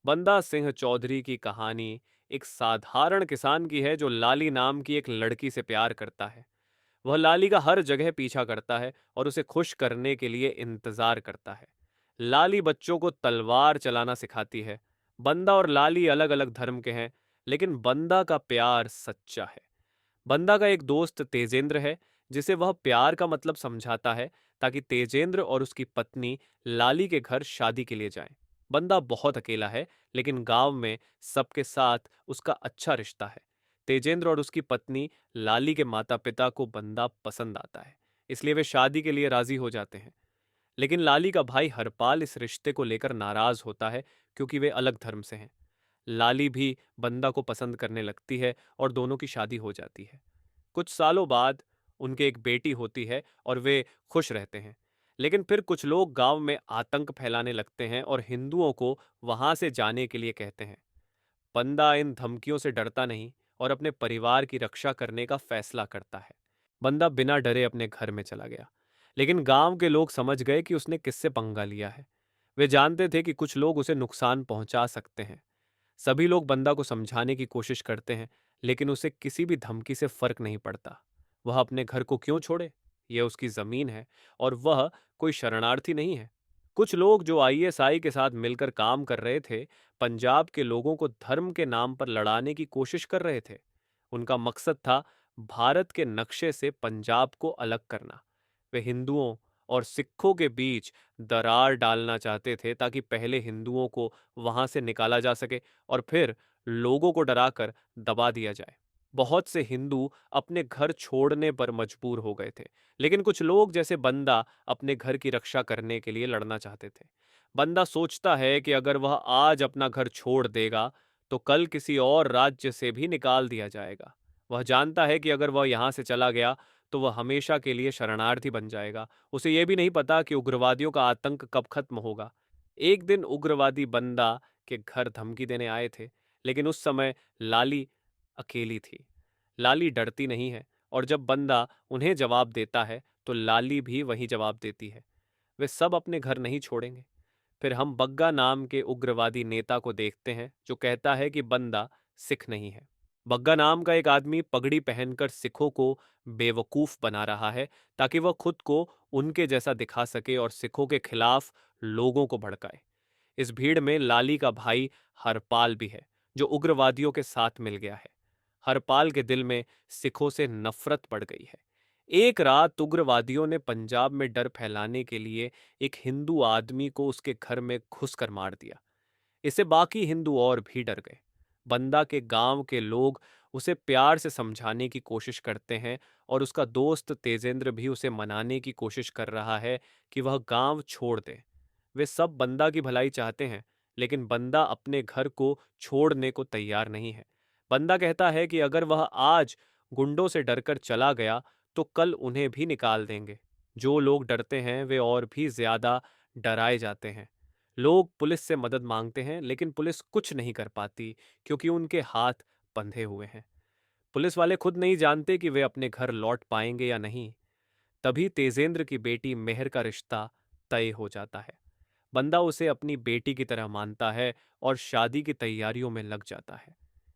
बंदा सिंह चौधरी की कहानी एक साधारण किसान की है जो लाली नाम की एक लड़की से प्यार करता है। वह लाली का हर जगह पीछा करता है और उसे खुश करने के लिए इंतजार करता है। लाली बच्चों को तलवार चलाना सिखाती है। बंदा और लाली अलग अलग धर्म के हैं, लेकिन बंदा का प्यार सच्चा है। बंदा का एक दोस्त तेजेंद्र है, जिसे वह प्यार का मतलब समझाता है ताकि तेजेंद्र और उसकी पत्नी लाली के घर शादी के लिए जाएं। बंदा बहुत अकेला है, लेकिन गांव में सबके साथ उसका अच्छा रिश्ता है। तेजेंद्र और उसकी पत्नी लाली के माता पिता को बंदा पसंद आता है, इसलिए वे शादी के लिए राजी हो जाते हैं। लेकिन लाली का भाई हरपाल इस रिश्ते को लेकर नाराज होता है, क्योंकि वे अलग धर्म से हैं। लाली भी बंदा को पसंद करने लगती है और दोनों की शादी हो जाती है। कुछ सालों बाद उनके एक बेटी होती है और वे खुश रहते हैं। लेकिन फिर कुछ लोग गांव में आतंक फैलाने लगते हैं और हिंदुओं को वहां से जाने के लिए कहते हैं। बंदा इन धमकियों से डरता नहीं और अपने परिवार की रक्षा करने का फैसला करता है। बंदा बिना डरे अपने घर में चला गया, लेकिन गांव के लोग समझ गए कि उसने किससे पंगा लिया है। वे जानते थे कि कुछ लोग उसे नुकसान पहुंचा सकते हैं। सभी लोग बंदा को समझाने की कोशिश करते हैं, लेकिन उसे किसी भी धमकी से फर्क नहीं पड़ता। वह अपने घर को क्यों छोड़े? यह उसकी जमीन है और वह कोई शरणार्थी नहीं है। कुछ लोग जो आईएसआई के साथ मिलकर काम कर रहे थे, पंजाब के लोगों को धर्म के नाम पर लड़ाने की कोशिश कर रहे थे। उनका मकसद था भारत के नक्शे से पंजाब को अलग करना। वे हिंदुओं और सिखों के बीच दरार डालना चाहते थे, ताकि पहले हिंदुओं को वहां से निकाला जा सके और फिर लोगों को डराकर दबा दिया जाए। बहुत से हिंदू अपने घर छोड़ने पर मजबूर हो गए थे, लेकिन कुछ लोग जैसे बंदा अपने घर की रक्षा करने के लिए लड़ना चाहते थे। बंदा सोचता है कि अगर वह आज अपना घर छोड़ देगा तो कल किसी और राज्य से भी निकाल दिया जाएगा। वह जानता है कि अगर वह यहां से चला गया तो वह हमेशा के लिए शरणार्थी बन जाएगा। उसे यह भी नहीं पता कि उग्रवादियों का आतंक कब खत्म होगा। एक दिन उग्रवादी बंदा के घर धमकी देने आए थे, लेकिन उस समय लाली अकेली थी। लाली डरती नहीं है और जब बंदा उन्हें जवाब देता है तो लाली भी वही जवाब देती है। वे सब अपने घर नहीं छोड़ेंगे। फिर हम बग्गा नाम के उग्रवादी नेता को देखते हैं, जो कहता है कि बंदा सिख नहीं है। बग्गा नाम का एक आदमी पगड़ी पहनकर सिखों को बेवकूफ बना रहा है, ताकि वह खुद को उनके जैसा दिखा सके और सिखों के खिलाफ लोगों को भड़काए। इस भीड़ में लाली का भाई हरपाल भी है, जो उग्रवादियों के साथ मिल गया है। हरपाल के दिल में सिखों से नफरत बढ़ गई है। एक रात उग्रवादियों ने पंजाब में डर फैलाने के लिए एक हिंदू आदमी को उसके घर में घुसकर मार दिया। इससे बाकी हिंदू और भी डर गए। बंदा के गांव के लोग उसे प्यार से समझाने की कोशिश करते हैं और उसका दोस्त तेजेंद्र भी उसे मनाने की कोशिश कर रहा है कि वह गांव छोड़ दे। वे सब बंदा की भलाई चाहते हैं, लेकिन बंदा अपने घर को छोड़ने को तैयार नहीं है। बंदा कहता है कि अगर वह आज गुंडों से डरकर चला गया तो कल उन्हें भी निकाल देंगे। जो लोग डरते हैं वे और भी ज्यादा डराए जाते हैं। लोग पुलिस से मदद मांगते हैं, लेकिन पुलिस कुछ नहीं कर पाती, क्योंकि उनके हाथ बंधे हुए हैं। पुलिस वाले खुद नहीं जानते कि वे अपने घर लौट पाएंगे या नहीं। तभी तेजेंद्र की बेटी मेहर का रिश्ता तय हो जाता है। बंदा उसे अपनी बेटी की तरह मानता है और शादी की तैयारियों में लग जाता है।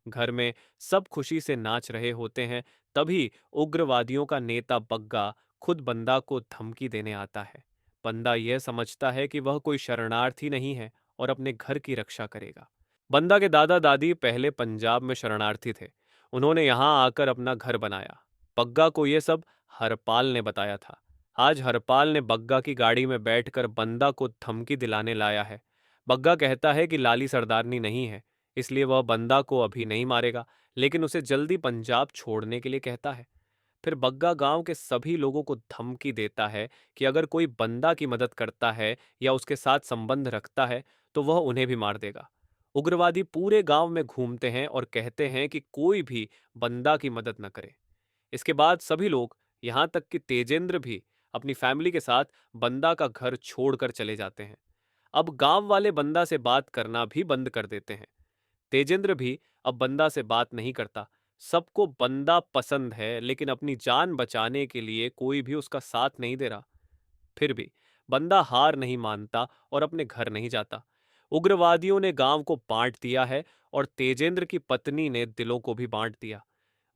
घर में सब खुशी से नाच रहे होते हैं, तभी उग्रवादियों का नेता बग्गा खुद बंदा को धमकी देने आता है। बंदा यह समझता है कि वह कोई शरणार्थी नहीं है और अपने घर की रक्षा करेगा। बंदा के दादा दादी पहले पंजाब में शरणार्थी थे। उन्होंने यहाँ आकर अपना घर बनाया। बग्गा को यह सब हरपाल ने बताया था। आज हरपाल ने बग्गा की गाड़ी में बैठकर बंदा को धमकी दिलाने लाया है। बग्गा कहता है कि लाली सरदारनी नहीं है, इसलिए वह बंदा को अभी नहीं मारेगा, लेकिन उसे जल्दी पंजाब छोड़ने के लिए कहता है। फिर बग्गा गांव के सभी लोगों को धमकी देता है कि अगर कोई बंदा की मदद करता है या उसके साथ संबंध रखता है तो वह उन्हें भी मार देगा। उग्रवादी पूरे गांव में घूमते हैं और कहते हैं कि कोई भी बंदा की मदद न करे। इसके बाद सभी लोग, यहां तक कि तेजेंद्र भी, अपनी फैमिली के साथ बंदा का घर छोड़कर चले जाते हैं। अब गांव वाले बंदा से बात करना भी बंद कर देते हैं। तेजेंद्र भी अब बंदा से बात नहीं करता। सबको बंदा पसंद है, लेकिन अपनी जान बचाने के लिए कोई भी उसका साथ नहीं दे रहा। फिर भी बंदा हार नहीं मानता और अपने घर नहीं जाता। उग्रवादियों ने गांव को बांट दिया है और तेजेंद्र की पत्नी ने दिलों को भी बांट दिया।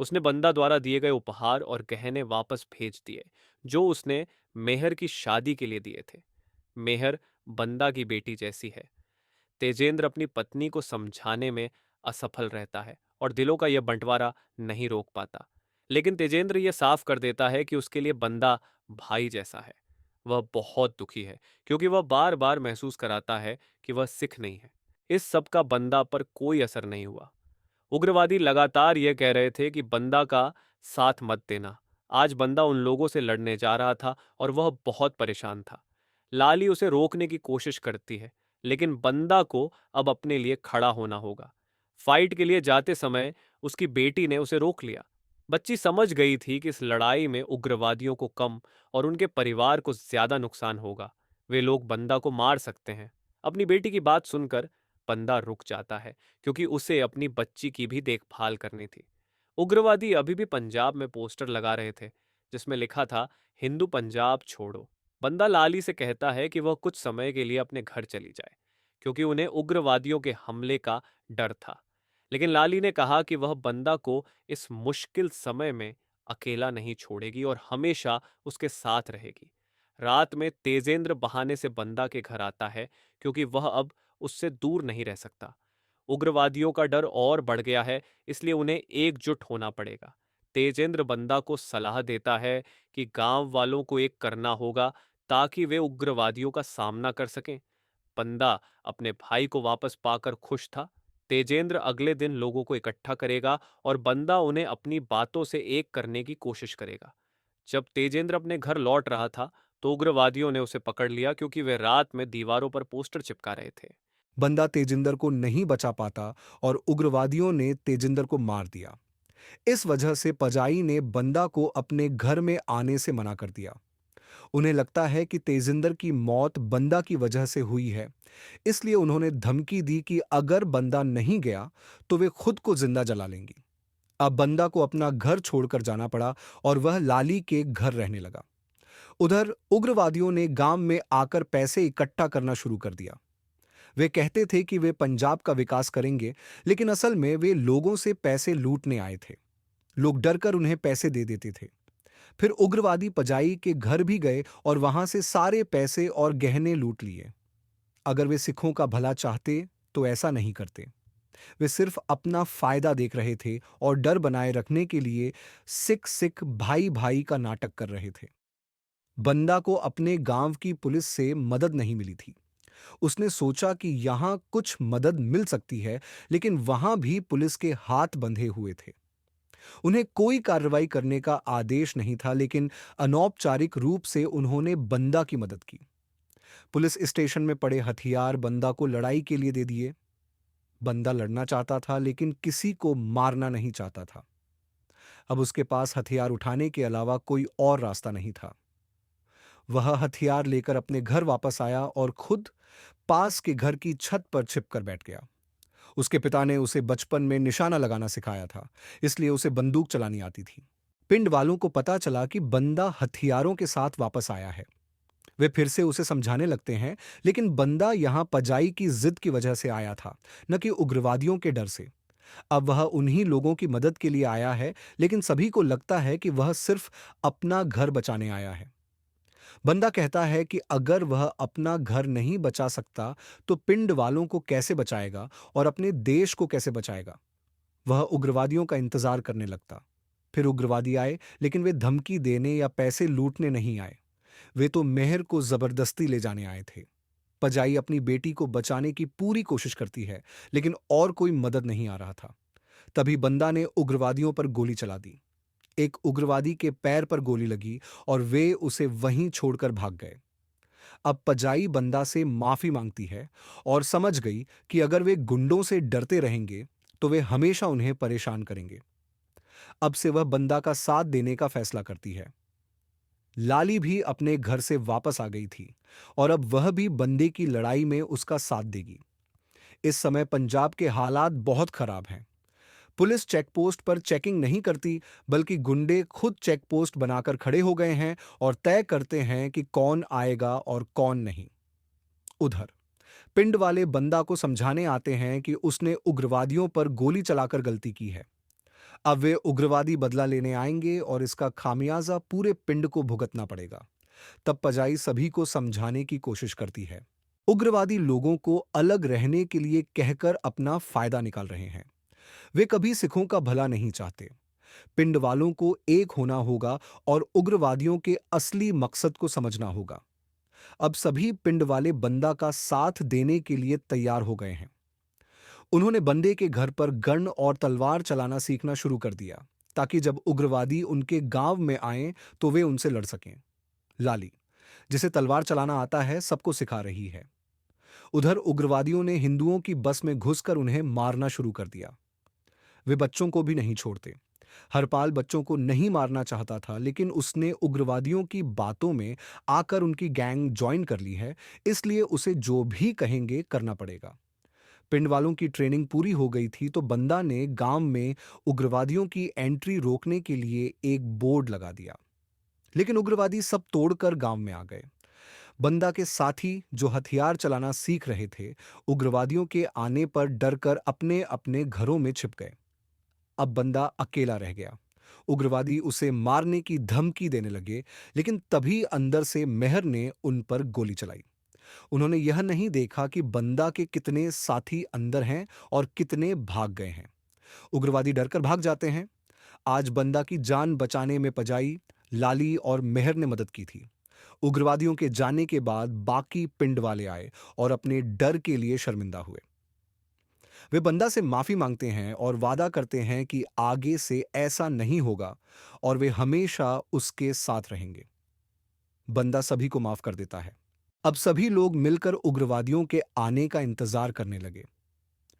उसने बंदा द्वारा दिए गए उपहार और गहने वापस भेज दिए, जो उसने मेहर की शादी के लिए दिए थे। मेहर बंदा की बेटी जैसी है। तेजेंद्र अपनी पत्नी को समझाने में असफल रहता है और दिलों का यह बंटवारा नहीं रोक पाता। लेकिन तेजेंद्र यह साफ कर देता है कि उसके लिए बंदा भाई जैसा है। वह बहुत दुखी है क्योंकि वह बार बार महसूस कराता है कि वह सिख नहीं है। इस सब का बंदा पर कोई असर नहीं हुआ। उग्रवादी लगातार यह कह रहे थे कि बंदा का साथ मत देना। आज बंदा उन लोगों से लड़ने जा रहा था और वह बहुत परेशान था। लाली उसे रोकने की कोशिश करती है, लेकिन बंदा को अब अपने लिए खड़ा होना होगा। फाइट के लिए जाते समय उसकी बेटी ने उसे रोक लिया। बच्ची समझ गई थी कि इस लड़ाई में उग्रवादियों को कम और उनके परिवार को ज्यादा नुकसान होगा। वे लोग बंदा को मार सकते हैं। अपनी बेटी की बात सुनकर बंदा रुक जाता है, क्योंकि उसे अपनी बच्ची की भी देखभाल करनी थी। उग्रवादी अभी भी पंजाब में पोस्टर लगा रहे थे, जिसमें लिखा था, हिंदू पंजाब छोड़ो। बंदा लाली से कहता है कि वह कुछ समय के लिए अपने घर चली जाए, क्योंकि उन्हें उग्रवादियों के हमले का डर था। लेकिन लाली ने कहा कि वह बंदा को इस मुश्किल समय में अकेला नहीं छोड़ेगी और हमेशा उसके साथ रहेगी। रात में तेजेंद्र बहाने से बंदा के घर आता है, क्योंकि वह अब उससे दूर नहीं रह सकता। उग्रवादियों का डर और बढ़ गया है, इसलिए उन्हें एकजुट होना पड़ेगा। तेजेंद्र बंदा को सलाह देता है कि गांव वालों को एक करना होगा, ताकि वे उग्रवादियों का सामना कर सकें। बंदा अपने भाई को वापस पाकर खुश था। तेजेंद्र अगले दिन लोगों को इकट्ठा करेगा और बंदा उन्हें अपनी बातों से एक करने की कोशिश करेगा। जब तेजेंद्र अपने घर लौट रहा था, तो उग्रवादियों ने उसे पकड़ लिया, क्योंकि वे रात में दीवारों पर पोस्टर चिपका रहे थे। बंदा तेजिंदर को नहीं बचा पाता और उग्रवादियों ने तेजिंदर को मार दिया। इस वजह से पजाई ने बंदा को अपने घर में आने से मना कर दिया। उन्हें लगता है कि तेजिंदर की मौत बंदा की वजह से हुई है, इसलिए उन्होंने धमकी दी कि अगर बंदा नहीं गया तो वे खुद को जिंदा जला लेंगी। अब बंदा को अपना घर छोड़कर जाना पड़ा और वह लाली के घर रहने लगा। उधर उग्रवादियों ने गांव में आकर पैसे इकट्ठा करना शुरू कर दिया। वे कहते थे कि वे पंजाब का विकास करेंगे, लेकिन असल में वे लोगों से पैसे लूटने आए थे। लोग डरकर उन्हें पैसे दे देते थे। फिर उग्रवादी पजाई के घर भी गए और वहां से सारे पैसे और गहने लूट लिए। अगर वे सिखों का भला चाहते तो ऐसा नहीं करते। वे सिर्फ अपना फायदा देख रहे थे और डर बनाए रखने के लिए सिख सिख भाई भाई का नाटक कर रहे थे। बंदा को अपने गांव की पुलिस से मदद नहीं मिली थी। उसने सोचा कि यहां कुछ मदद मिल सकती है, लेकिन वहां भी पुलिस के हाथ बंधे हुए थे। उन्हें कोई कार्रवाई करने का आदेश नहीं था, लेकिन अनौपचारिक रूप से उन्होंने बंदा की मदद की। पुलिस स्टेशन में पड़े हथियार बंदा को लड़ाई के लिए दे दिए। बंदा लड़ना चाहता था, लेकिन किसी को मारना नहीं चाहता था। अब उसके पास हथियार उठाने के अलावा कोई और रास्ता नहीं था। वह हथियार लेकर अपने घर वापस आया और खुद पास के घर की छत पर छिपकर बैठ गया। उसके पिता ने उसे बचपन में निशाना लगाना सिखाया था, इसलिए उसे बंदूक चलानी आती थी। पिंड वालों को पता चला कि बंदा हथियारों के साथ वापस आया है। वे फिर से उसे समझाने लगते हैं, लेकिन बंदा यहां पजाई की जिद की वजह से आया था, न कि उग्रवादियों के डर से। अब वह उन्हीं लोगों की मदद के लिए आया है, लेकिन सभी को लगता है कि वह सिर्फ अपना घर बचाने आया है। बंदा कहता है कि अगर वह अपना घर नहीं बचा सकता, तो पिंड वालों को कैसे बचाएगा और अपने देश को कैसे बचाएगा। वह उग्रवादियों का इंतजार करने लगता। फिर उग्रवादी आए, लेकिन वे धमकी देने या पैसे लूटने नहीं आए। वे तो मेहर को जबरदस्ती ले जाने आए थे। पजाई अपनी बेटी को बचाने की पूरी कोशिश करती है, लेकिन और कोई मदद नहीं आ रहा था। तभी बंदा ने उग्रवादियों पर गोली चला दी। एक उग्रवादी के पैर पर गोली लगी और वे उसे वहीं छोड़कर भाग गए। अब पजाई बंदा से माफी मांगती है और समझ गई कि अगर वे गुंडों से डरते रहेंगे तो वे हमेशा उन्हें परेशान करेंगे। अब से वह बंदा का साथ देने का फैसला करती है। लाली भी अपने घर से वापस आ गई थी और अब वह भी बंदे की लड़ाई में उसका साथ देगी। इस समय पंजाब के हालात बहुत खराब हैं। पुलिस चेकपोस्ट पर चेकिंग नहीं करती, बल्कि गुंडे खुद चेकपोस्ट बनाकर खड़े हो गए हैं और तय करते हैं कि कौन आएगा और कौन नहीं। उधर पिंड वाले बंदा को समझाने आते हैं कि उसने उग्रवादियों पर गोली चलाकर गलती की है। अब वे उग्रवादी बदला लेने आएंगे और इसका खामियाजा पूरे पिंड को भुगतना पड़ेगा। तब पजाई सभी को समझाने की कोशिश करती है। उग्रवादी लोगों को अलग रहने के लिए कहकर अपना फायदा निकाल रहे हैं। वे कभी सिखों का भला नहीं चाहते। पिंड वालों को एक होना होगा और उग्रवादियों के असली मकसद को समझना होगा। अब सभी पिंड वाले बंदा का साथ देने के लिए तैयार हो गए हैं। उन्होंने बंदे के घर पर गन और तलवार चलाना सीखना शुरू कर दिया, ताकि जब उग्रवादी उनके गांव में आएं तो वे उनसे लड़ सकें। लाली, जिसे तलवार चलाना आता है, सबको सिखा रही है। उधर उग्रवादियों ने हिंदुओं की बस में घुसकर उन्हें मारना शुरू कर दिया। वे बच्चों को भी नहीं छोड़ते। हरपाल बच्चों को नहीं मारना चाहता था, लेकिन उसने उग्रवादियों की बातों में आकर उनकी गैंग ज्वाइन कर ली है, इसलिए उसे जो भी कहेंगे करना पड़ेगा। पिंड वालों की ट्रेनिंग पूरी हो गई थी तो बंदा ने गांव में उग्रवादियों की एंट्री रोकने के लिए एक बोर्ड लगा दिया, लेकिन उग्रवादी सब तोड़कर गांव में आ गए। बंदा के साथी जो हथियार चलाना सीख रहे थे, उग्रवादियों के आने पर डरकर अपने अपने घरों में छिप गए। अब बंदा अकेला रह गया। उग्रवादी उसे मारने की धमकी देने लगे, लेकिन तभी अंदर से मेहर ने उन पर गोली चलाई। उन्होंने यह नहीं देखा कि बंदा के कितने साथी अंदर हैं और कितने भाग गए हैं। उग्रवादी डरकर भाग जाते हैं। आज बंदा की जान बचाने में पजाई, लाली और मेहर ने मदद की थी। उग्रवादियों के जाने के बाद बाकी पिंड वाले आए और अपने डर के लिए शर्मिंदा हुए। वे बंदा से माफी मांगते हैं और वादा करते हैं कि आगे से ऐसा नहीं होगा और वे हमेशा उसके साथ रहेंगे। बंदा सभी को माफ कर देता है। अब सभी लोग मिलकर उग्रवादियों के आने का इंतजार करने लगे।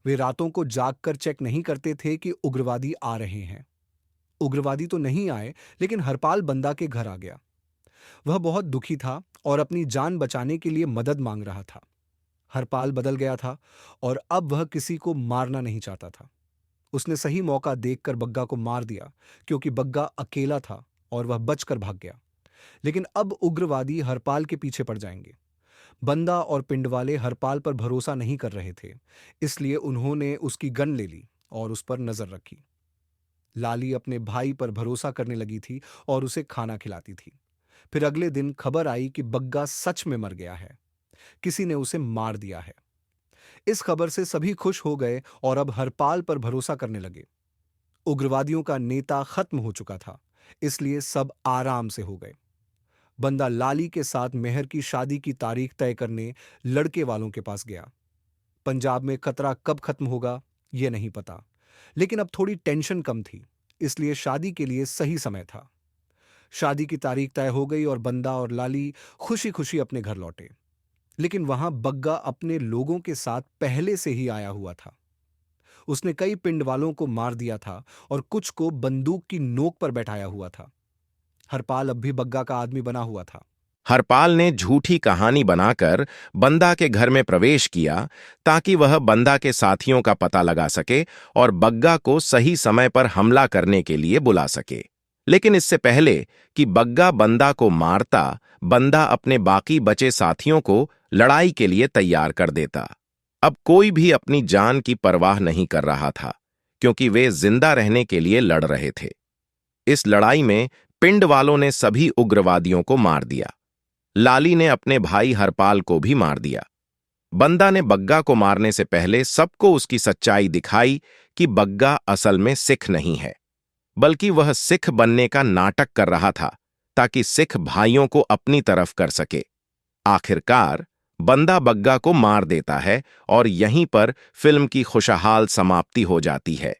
वे रातों को जागकर चेक नहीं करते थे कि उग्रवादी आ रहे हैं। उग्रवादी तो नहीं आए, लेकिन हरपाल बंदा के घर आ गया। वह बहुत दुखी था और अपनी जान बचाने के लिए मदद मांग रहा था। हरपाल बदल गया था और अब वह किसी को मारना नहीं चाहता था। उसने सही मौका देखकर बग्गा को मार दिया, क्योंकि बग्गा अकेला था और वह बचकर भाग गया। लेकिन अब उग्रवादी हरपाल के पीछे पड़ जाएंगे। बंदा और पिंड वाले हरपाल पर भरोसा नहीं कर रहे थे, इसलिए उन्होंने उसकी गन ले ली और उस पर नजर रखी। लाली अपने भाई पर भरोसा करने लगी थी और उसे खाना खिलाती थी। फिर अगले दिन खबर आई कि बग्गा सच में मर गया है। किसी ने उसे मार दिया है। इस खबर से सभी खुश हो गए और अब हरपाल पर भरोसा करने लगे। उग्रवादियों का नेता खत्म हो चुका था, इसलिए सब आराम से हो गए। बंदा लाली के साथ मेहर की शादी की तारीख तय करने लड़के वालों के पास गया। पंजाब में खतरा कब खत्म होगा यह नहीं पता, लेकिन अब थोड़ी टेंशन कम थी, इसलिए शादी के लिए सही समय था। शादी की तारीख तय हो गई और बंदा और लाली खुशी खुशी अपने घर लौटे। लेकिन वहां बग्गा अपने लोगों के साथ पहले से ही आया हुआ था। उसने कई पिंड वालों को मार दिया था और कुछ को बंदूक की नोक पर बैठाया हुआ था। हरपाल अब भी बग्गा का आदमी बना हुआ था। हरपाल ने झूठी कहानी बनाकर बंदा के घर में प्रवेश किया ताकि वह बंदा के साथियों का पता लगा सके और बग्गा को सही समय पर हमला करने के लिए बुला सके। लेकिन इससे पहले कि बग्गा बंदा को मारता, बंदा अपने बाकी बचे साथियों को लड़ाई के लिए तैयार कर देता। अब कोई भी अपनी जान की परवाह नहीं कर रहा था, क्योंकि वे जिंदा रहने के लिए लड़ रहे थे। इस लड़ाई में पिंड वालों ने सभी उग्रवादियों को मार दिया। लाली ने अपने भाई हरपाल को भी मार दिया। बंदा ने बग्गा को मारने से पहले सबको उसकी सच्चाई दिखाई कि बग्गा असल में सिख नहीं है, बल्कि वह सिख बनने का नाटक कर रहा था ताकि सिख भाइयों को अपनी तरफ कर सके। आखिरकार बंदा बग्गा को मार देता है और यहीं पर फिल्म की खुशहाल समाप्ति हो जाती है।